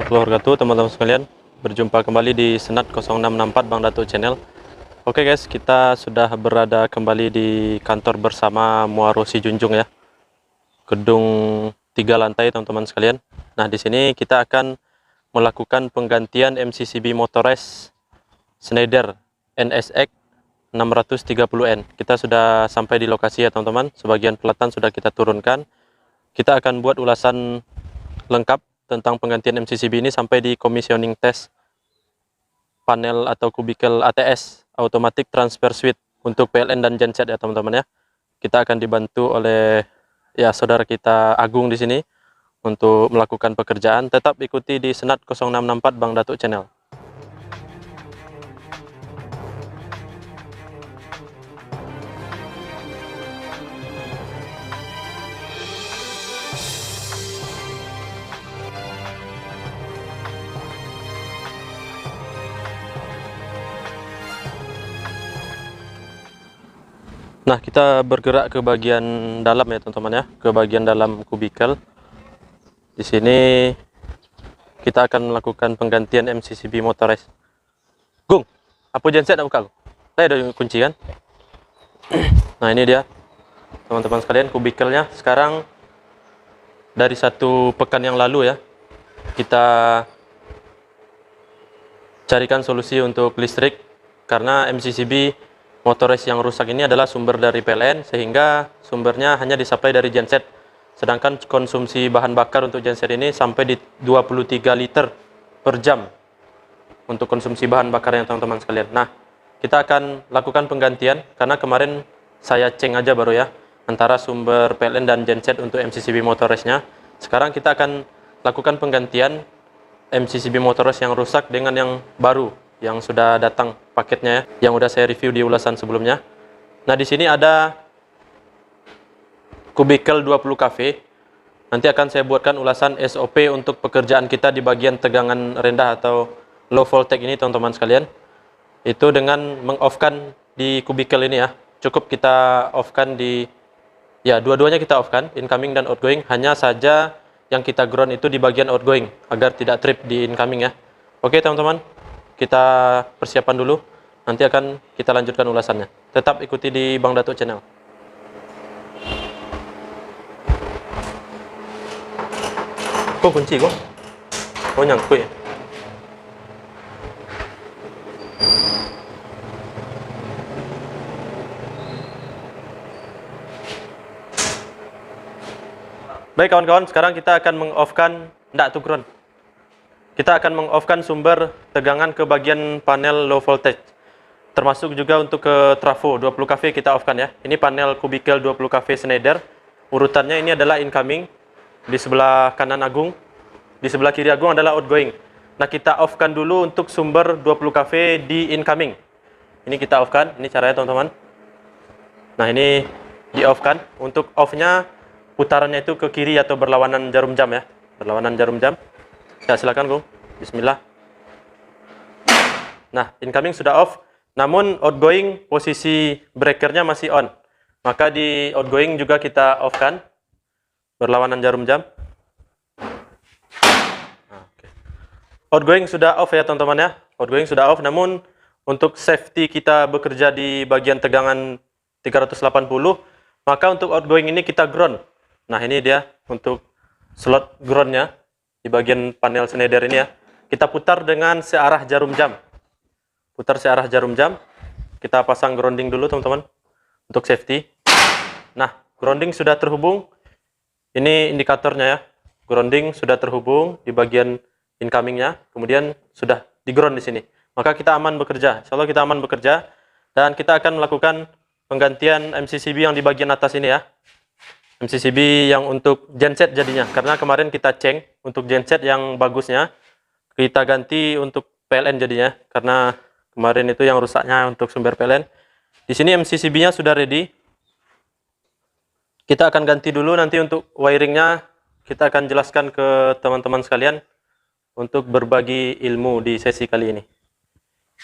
warahmatullahi wabarakatuh, teman-teman sekalian. Berjumpa kembali di Senat 0664 Bang Datuk Channel. Oke guys, kita sudah berada kembali di kantor bersama Muaro Sijunjung ya. Gedung 3 lantai teman-teman sekalian. Nah, di sini kita akan melakukan penggantian MCCB Motores Schneider NSX 630N. Kita sudah sampai di lokasi ya teman-teman. Sebagian pelatan sudah kita turunkan. Kita akan buat ulasan lengkap tentang penggantian MCCB ini sampai di commissioning test panel atau kubikel ATS, Automatic Transfer Switch, untuk PLN dan genset ya teman-teman ya. Kita akan dibantu oleh ya saudara kita Agung di sini untuk melakukan pekerjaan. Tetap ikuti di Senat 0664 Bang Datuk Channel. Nah, kita bergerak ke bagian dalam ya teman-teman ya, ke bagian dalam kubikel. Di sini kita akan melakukan penggantian MCCB Motores. Gung, apa genset nak buka? Saya ada kunci kan? Nah, ini dia teman-teman sekalian kubikelnya. Sekarang dari 1 pekan yang lalu ya, kita carikan solusi untuk listrik karena MCCB Motores yang rusak ini adalah sumber dari PLN, sehingga sumbernya hanya disuplai dari genset. Sedangkan konsumsi bahan bakar untuk genset ini sampai di 23 liter per jam untuk konsumsi bahan bakarnya teman-teman sekalian. Nah, kita akan lakukan penggantian karena kemarin saya cek aja baru ya antara sumber PLN dan genset untuk MCCB Motoresnya. Sekarang kita akan lakukan penggantian MCCB Motores yang rusak dengan yang baru yang sudah datang paketnya ya, yang udah saya review di ulasan sebelumnya. Nah, di sini ada kubikel 20 kV. Nanti akan saya buatkan ulasan SOP untuk pekerjaan kita di bagian tegangan rendah atau low voltage ini teman-teman sekalian. Itu dengan meng-off-kan di kubikel ini ya. Cukup kita off-kan di ya, dua-duanya kita off-kan, incoming dan outgoing. Hanya saja yang kita ground itu di bagian outgoing agar tidak trip di incoming ya. Oke teman-teman, kita persiapan dulu, nanti akan kita lanjutkan ulasannya. Tetap ikuti di Bang Datuk Channel. Kok kunci kok? Oh nyangkut ya? Baik kawan-kawan, sekarang kita akan meng-off-kan, enggak tuh ground. Kita akan meng-off-kan sumber tegangan ke bagian panel low voltage. Termasuk juga untuk ke trafo 20 kV kita off-kan ya. Ini panel kubikel 20 kV Schneider. Urutannya ini adalah incoming. Di sebelah kanan Agung. Di sebelah kiri Agung adalah outgoing. Nah, kita off-kan dulu untuk sumber 20 kV di incoming. Ini kita off-kan. Ini caranya teman-teman. Nah, ini di off-kan. Untuk off-nya putarannya itu ke kiri atau berlawanan jarum jam ya. Berlawanan jarum jam. Ya, silakan Gung. Bismillah. Nah, incoming sudah off. Namun outgoing posisi breakernya masih on. Maka di outgoing juga kita off kan. Berlawanan jarum jam. Nah, okay. Outgoing sudah off ya teman-teman ya. Outgoing sudah off. Namun untuk safety kita bekerja di bagian tegangan 380. Maka untuk outgoing ini kita ground. Nah, ini dia untuk slot groundnya. Di bagian panel Schneider ini ya, kita putar dengan searah jarum jam. Putar searah jarum jam. Kita pasang grounding dulu teman-teman untuk safety. Nah, grounding sudah terhubung. Ini indikatornya ya. Grounding sudah terhubung di bagian incomingnya. Kemudian sudah di ground di sini. Maka kita aman bekerja. Insya Allah kita aman bekerja. Dan kita akan melakukan penggantian MCCB yang di bagian atas ini ya. MCCB yang untuk genset jadinya, karena kemarin kita cek untuk genset yang bagusnya kita ganti untuk PLN jadinya, karena kemarin itu yang rusaknya untuk sumber PLN. Di sini MCCB-nya sudah ready. Kita akan ganti dulu, nanti untuk wiringnya kita akan jelaskan ke teman-teman sekalian untuk berbagi ilmu di sesi kali ini.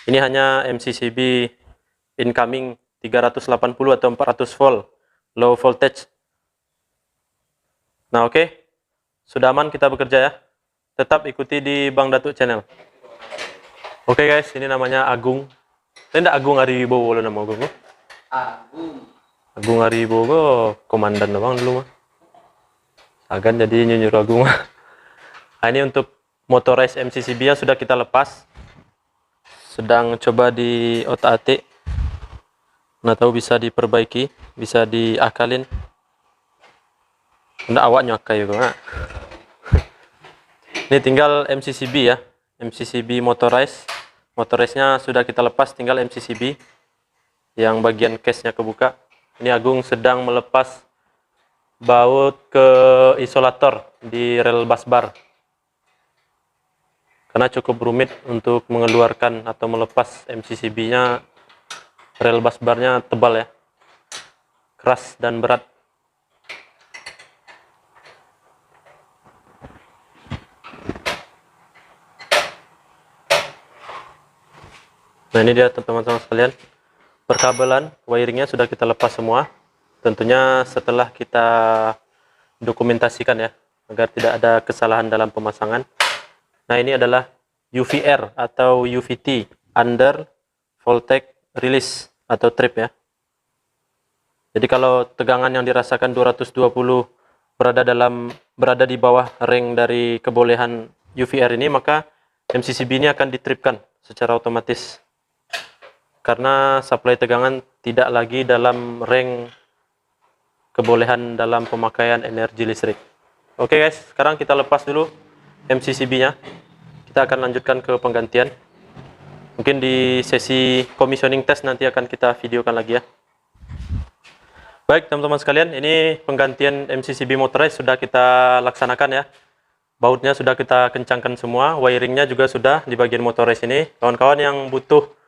Ini hanya MCCB incoming 380 atau 400 volt low voltage. Nah, oke. Sudah aman kita bekerja ya. tetap ikuti di Bang Datuk channel. Oke guys, ini namanya Agung. Ini Agung Ariwibowo nama Agung. Agung Ariwibowo komandan Bang dulu mah. Agan jadi nyuruh Agung. Nah, ini untuk motorized MCCB yang sudah kita lepas. Sedang coba di otak-atik. Nah, tahu bisa diperbaiki, bisa diakalin. Nggak awaknya akai juga. Ini tinggal MCCB ya. MCCB motorized. Motorized-nya sudah kita lepas, tinggal MCCB yang bagian case-nya kebuka. Ini Agung sedang melepas baut ke isolator di rel busbar. Karena cukup rumit untuk mengeluarkan atau melepas MCCB-nya. Rel busbarnya tebal ya. Keras dan berat. Nah, ini dia teman-teman sekalian, perkabelan wiringnya sudah kita lepas semua, tentunya setelah kita dokumentasikan ya, agar tidak ada kesalahan dalam pemasangan. Nah, ini adalah UVR atau UVT, under voltage release atau trip ya. Jadi kalau tegangan yang dirasakan 220 berada di bawah ring dari kebolehan UVR ini, maka MCCB ini akan ditripkan secara otomatis. Karena supply tegangan tidak lagi dalam range kebolehan dalam pemakaian energi listrik. Oke guys, sekarang kita lepas dulu MCCB-nya. Kita akan lanjutkan ke penggantian. Mungkin di sesi commissioning test nanti akan kita videokan lagi ya. Baik teman-teman sekalian, ini penggantian MCCB motorized sudah kita laksanakan ya. Bautnya sudah kita kencangkan semua, wiringnya juga sudah di bagian motorized ini. Kawan-kawan yang butuh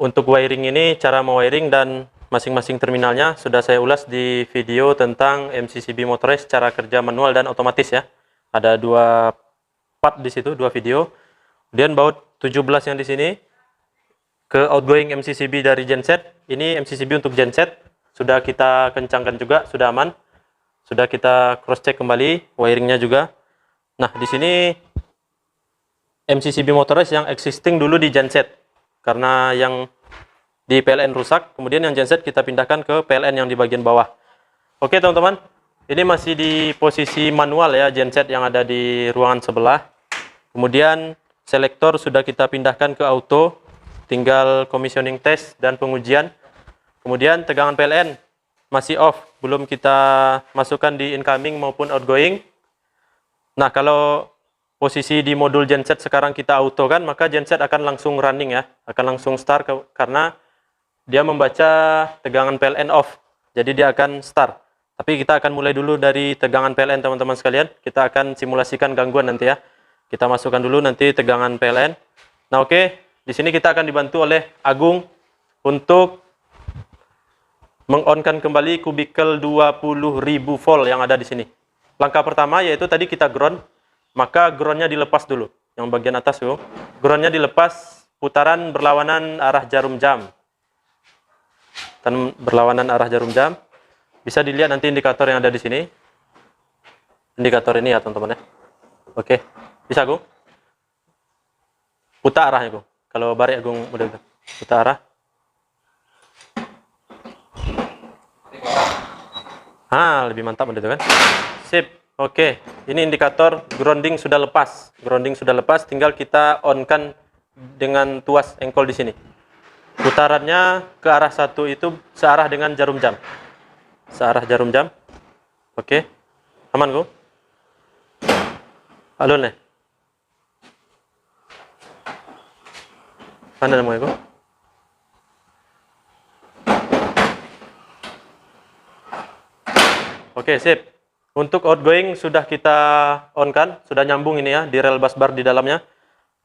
untuk wiring ini, cara mewiring dan masing-masing terminalnya sudah saya ulas di video tentang MCCB motorized, cara kerja manual dan otomatis ya. Ada 2 part di situ, 2 video. Kemudian baut 17 yang di sini ke outgoing MCCB dari genset. Ini MCCB untuk genset sudah kita kencangkan juga, sudah aman. Sudah kita cross check kembali wiringnya juga. Nah, di sini MCCB motorized yang existing dulu di genset. Karena yang di PLN rusak, kemudian yang genset kita pindahkan ke PLN yang di bagian bawah. Oke teman-teman, ini masih di posisi manual ya, genset yang ada di ruangan sebelah. Kemudian selektor sudah kita pindahkan ke auto, tinggal commissioning test dan pengujian. Kemudian tegangan PLN masih off, belum kita masukkan di incoming maupun outgoing. Nah, kalau posisi di modul genset sekarang kita auto kan, maka genset akan langsung running ya, akan langsung start karena dia membaca tegangan PLN off, jadi dia akan start. Tapi kita akan mulai dulu dari tegangan PLN teman-teman sekalian, kita akan simulasikan gangguan nanti ya. Kita masukkan dulu nanti tegangan PLN. Nah oke, di sini kita akan dibantu oleh Agung untuk meng-on-kan kembali kubikel 20.000 volt yang ada di sini. Langkah pertama yaitu tadi kita ground. Maka groundnya dilepas dulu, yang bagian atas tuh. Groundnya dilepas, putaran berlawanan arah jarum jam. Dan berlawanan arah jarum jam. Bisa dilihat nanti indikator yang ada di sini. Indikator ini ya teman-teman ya. Oke, bisa Gung? Putar arahnya Gung. Kalau balik Gung udah putar arah. Lebih mantap itu kan. Sip. Oke, ini indikator grounding sudah lepas. Grounding sudah lepas, tinggal kita on-kan dengan tuas engkol di sini. Putarannya ke arah satu itu searah dengan jarum jam. Searah jarum jam. Oke. Aman, Gung? Halo, nih. Mana namanya, Gung? Oke, sip. Untuk outgoing sudah kita on kan, sudah nyambung ini ya di rel busbar di dalamnya.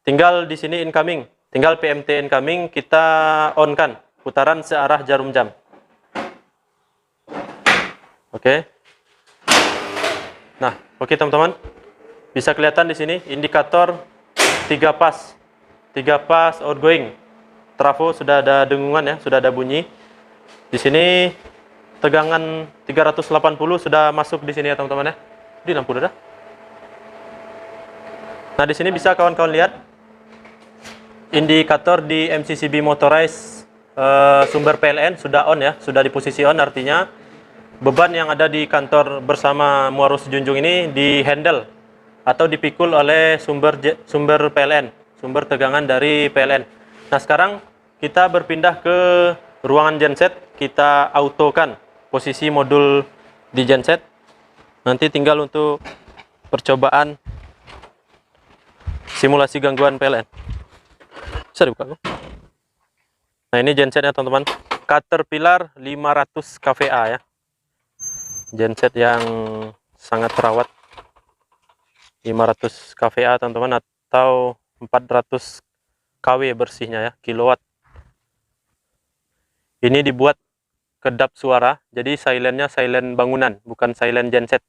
Tinggal di sini incoming, tinggal PMT incoming kita on kan, putaran searah jarum jam. Oke. Nah, oke teman-teman. Bisa kelihatan di sini indikator 3 pas. 3 pas outgoing. Trafo sudah ada dengungan ya, sudah ada bunyi. Di sini tegangan 380 sudah masuk di sini ya teman-teman ya. Di lampu udah. Nah, di sini bisa kawan-kawan lihat indikator di MCCB Motorized sumber PLN sudah on ya, sudah di posisi on, artinya beban yang ada di kantor bersama Muarus Junjung ini di handle atau dipikul oleh sumber PLN, sumber tegangan dari PLN. Nah, sekarang kita berpindah ke ruangan genset, kita autokan posisi modul di genset. Nanti tinggal untuk percobaan simulasi gangguan PLN. Bisa dibuka? Nah, ini gensetnya teman-teman, Caterpillar 500 kVA ya, genset yang sangat terawat. 500 kVA teman-teman, atau 400 kW bersihnya ya, kilowatt. Ini dibuat kedap suara, jadi silentnya silent bangunan, bukan silent genset.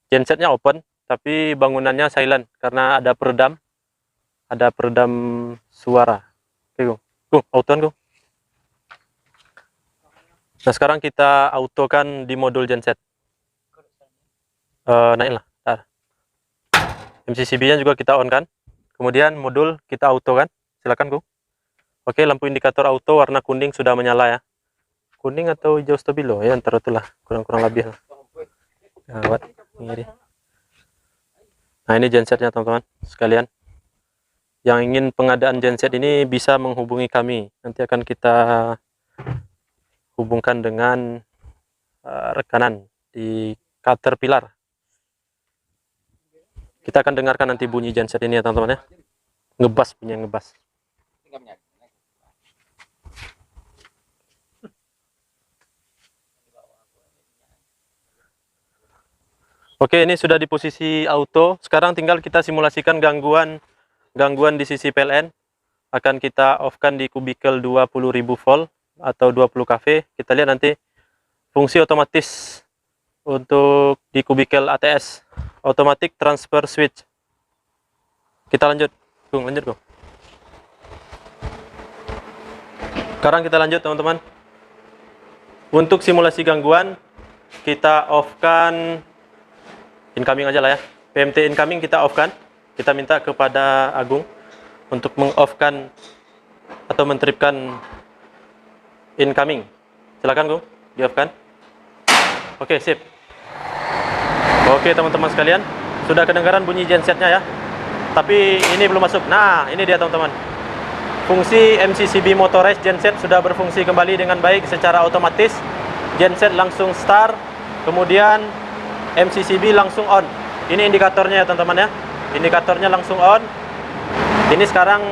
Gensetnya open, tapi bangunannya silent karena ada peredam suara. Oke, autoan go. Nah, sekarang kita autokan di modul genset. Naiklah. MCCB-nya juga kita on kan. Kemudian modul kita auto kan. Silakan go. Oke, lampu indikator auto warna kuning sudah menyala ya. Kuning atau hijau stabilo ya, antara itulah, kurang lebih. Gawat, ngiri. Nah, ini gensetnya teman-teman sekalian. Yang ingin pengadaan genset ini bisa menghubungi kami. Nanti akan kita hubungkan dengan rekanan di Caterpillar. Kita akan dengarkan nanti bunyi genset ini ya teman-teman ya. Ngebas, punya ngebas. Oke, ini sudah di posisi auto. Sekarang tinggal kita simulasikan gangguan di sisi PLN. Akan kita off-kan di kubikel 20.000 volt atau 20 kV. Kita lihat nanti fungsi otomatis untuk di kubikel ATS, automatic transfer switch. Kita lanjut, lanjut. Sekarang kita lanjut teman-teman. Untuk simulasi gangguan, kita off-kan incoming aja lah ya. PMT incoming kita off-kan. Kita minta kepada Agung untuk meng-off-kan atau mentripkan incoming. Silakan Gung, di-off-kan. Oke, sip. Oke teman-teman sekalian, sudah kedengaran bunyi gensetnya ya. Tapi ini belum masuk. Nah, ini dia teman-teman. Fungsi MCCB Motorized genset sudah berfungsi kembali dengan baik secara otomatis. Genset langsung start, kemudian MCCB langsung on. Ini indikatornya ya teman-teman ya. Indikatornya langsung on. Ini sekarang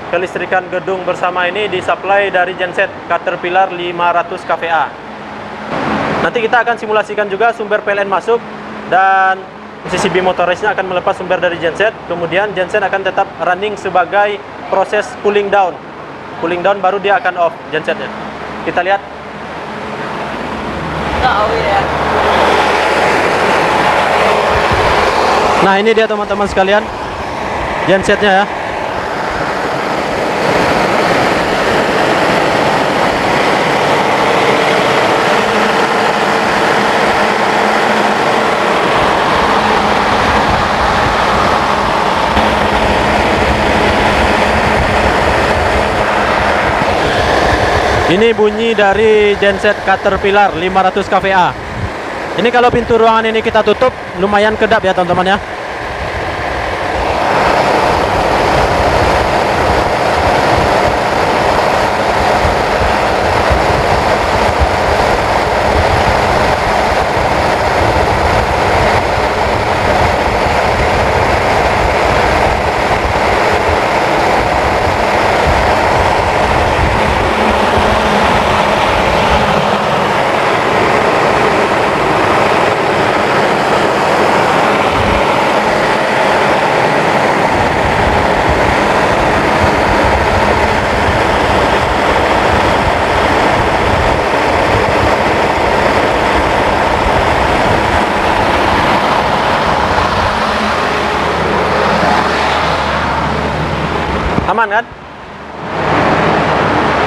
kelistrikan gedung bersama ini disuplai dari genset Caterpillar 500 kVA. Nanti kita akan simulasikan juga sumber PLN masuk dan MCCB Motorized-nya akan melepas sumber dari genset. Kemudian genset akan tetap running sebagai proses cooling down. Cooling down baru dia akan off gensetnya. Kita lihat. Nah, ini dia teman-teman sekalian, gensetnya ya. Ini bunyi dari genset Caterpillar 500 kVA. Ini kalau pintu ruangan ini kita tutup, lumayan kedap ya teman-teman ya. Aman kan?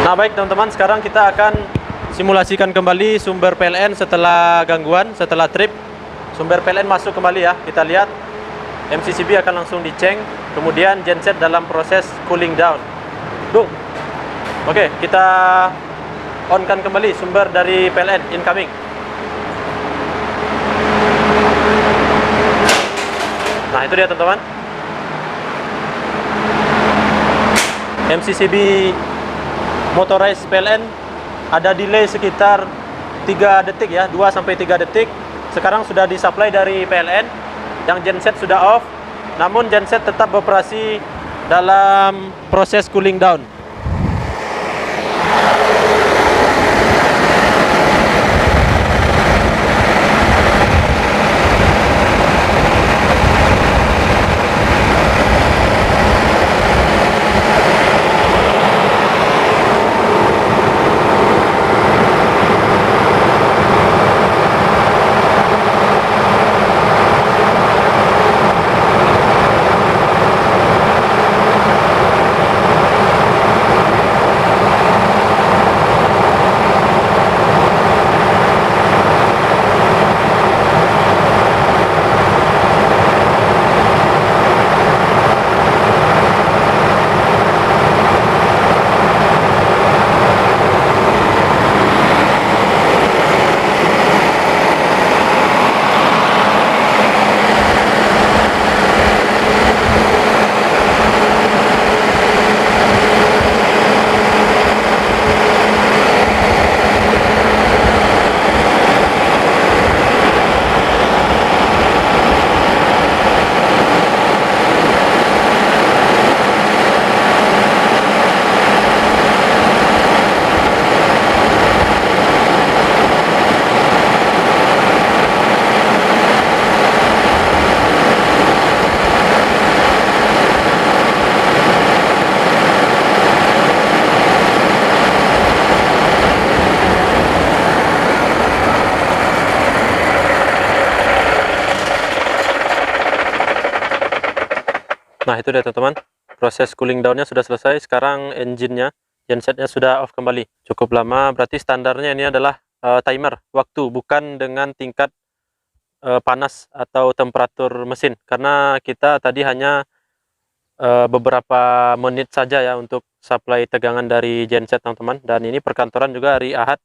Nah baik teman-teman, sekarang kita akan simulasikan kembali sumber PLN setelah gangguan, setelah trip. Sumber PLN masuk kembali ya, kita lihat. MCCB akan langsung diceng, kemudian genset dalam proses cooling down. Dung. Oke, kita on-kan kembali sumber dari PLN incoming. Nah, itu dia teman-teman. MCCB motorized PLN ada delay sekitar 3 detik ya, 2 sampai 3 detik. Sekarang sudah disuplai dari PLN, yang genset sudah off, namun genset tetap beroperasi dalam proses cooling down. Nah, itu dia teman-teman, proses cooling downnya sudah selesai. Sekarang engine-nya, gensetnya sudah off kembali. Cukup lama, berarti standarnya ini adalah timer waktu, bukan dengan tingkat panas atau temperatur mesin, karena kita tadi hanya beberapa menit saja ya untuk supply tegangan dari genset teman-teman. Dan ini perkantoran juga hari Ahad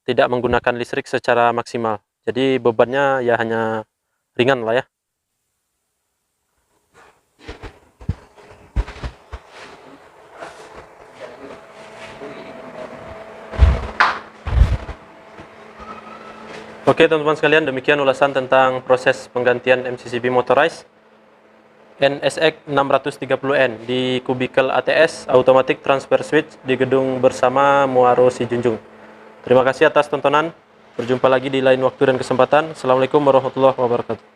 tidak menggunakan listrik secara maksimal, jadi bebannya ya hanya ringan lah ya. Oke teman-teman sekalian, demikian ulasan tentang proses penggantian MCCB motorized NSX 630N di kubikel ATS Automatic Transfer Switch di gedung bersama Muaro Sijunjung. Terima kasih atas tontonan. Berjumpa lagi di lain waktu dan kesempatan. Assalamualaikum warahmatullahi wabarakatuh.